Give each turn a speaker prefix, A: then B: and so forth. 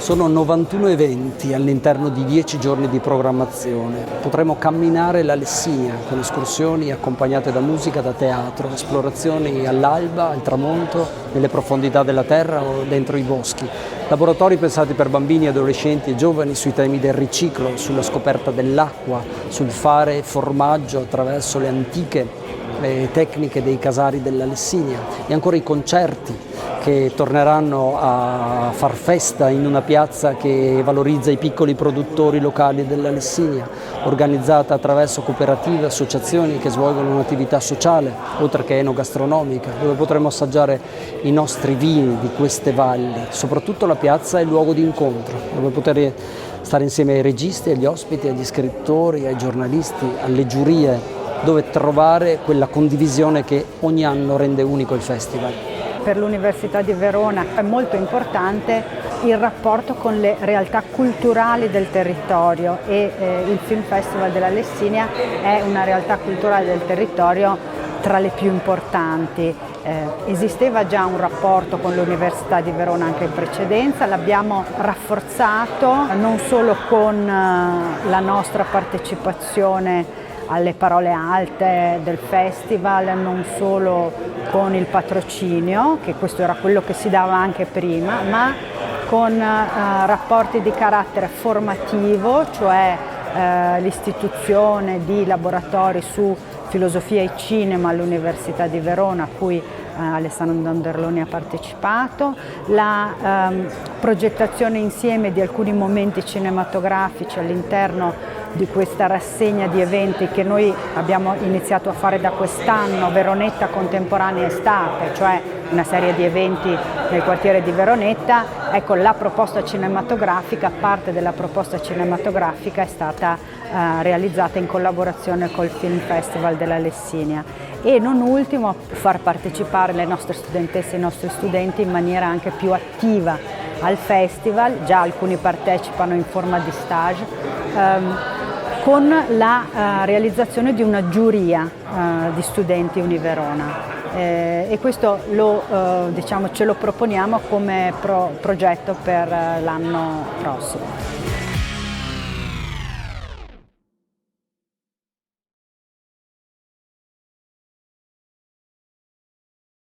A: Sono 91 eventi all'interno di 10 giorni di programmazione. Potremo camminare la Lessinia con escursioni accompagnate da musica, da teatro, esplorazioni all'alba, al tramonto, nelle profondità della terra o dentro i boschi. Laboratori pensati per bambini, adolescenti e giovani sui temi del riciclo, sulla scoperta dell'acqua, sul fare formaggio attraverso le antiche tecniche dei casari della Lessinia, e ancora i concerti che torneranno a far festa in una piazza che valorizza i piccoli produttori locali della Lessinia, organizzata attraverso cooperative, associazioni che svolgono un'attività sociale, oltre che enogastronomica, dove potremo assaggiare i nostri vini di queste valli. Soprattutto la piazza è il luogo di incontro, dove poter stare insieme ai registi, agli ospiti, agli scrittori, ai giornalisti, alle giurie, dove trovare quella condivisione che ogni anno rende unico il festival.
B: Per l'Università di Verona è molto importante il rapporto con le realtà culturali del territorio e il Film Festival della Lessinia è una realtà culturale del territorio tra le più importanti. Esisteva già un rapporto con l'Università di Verona anche in precedenza, l'abbiamo rafforzato non solo con la nostra partecipazione alle parole alte del festival, non solo con il patrocinio, che questo era quello che si dava anche prima, ma con rapporti di carattere formativo, cioè l'istituzione di laboratori su filosofia e cinema all'Università di Verona, a cui Alessandro Anderloni ha partecipato, la progettazione insieme di alcuni momenti cinematografici all'interno di questa rassegna di eventi che noi abbiamo iniziato a fare da quest'anno, Veronetta Contemporanea Estate, cioè una serie di eventi nel quartiere di Veronetta. Ecco, la proposta cinematografica, parte della proposta cinematografica è stata realizzata in collaborazione col Film Festival della Lessinia, e non ultimo far partecipare le nostre studentesse e i nostri studenti in maniera anche più attiva al festival. Già alcuni partecipano in forma di stage, con la realizzazione di una giuria di studenti Univerona, e questo ce lo proponiamo come progetto per l'anno prossimo.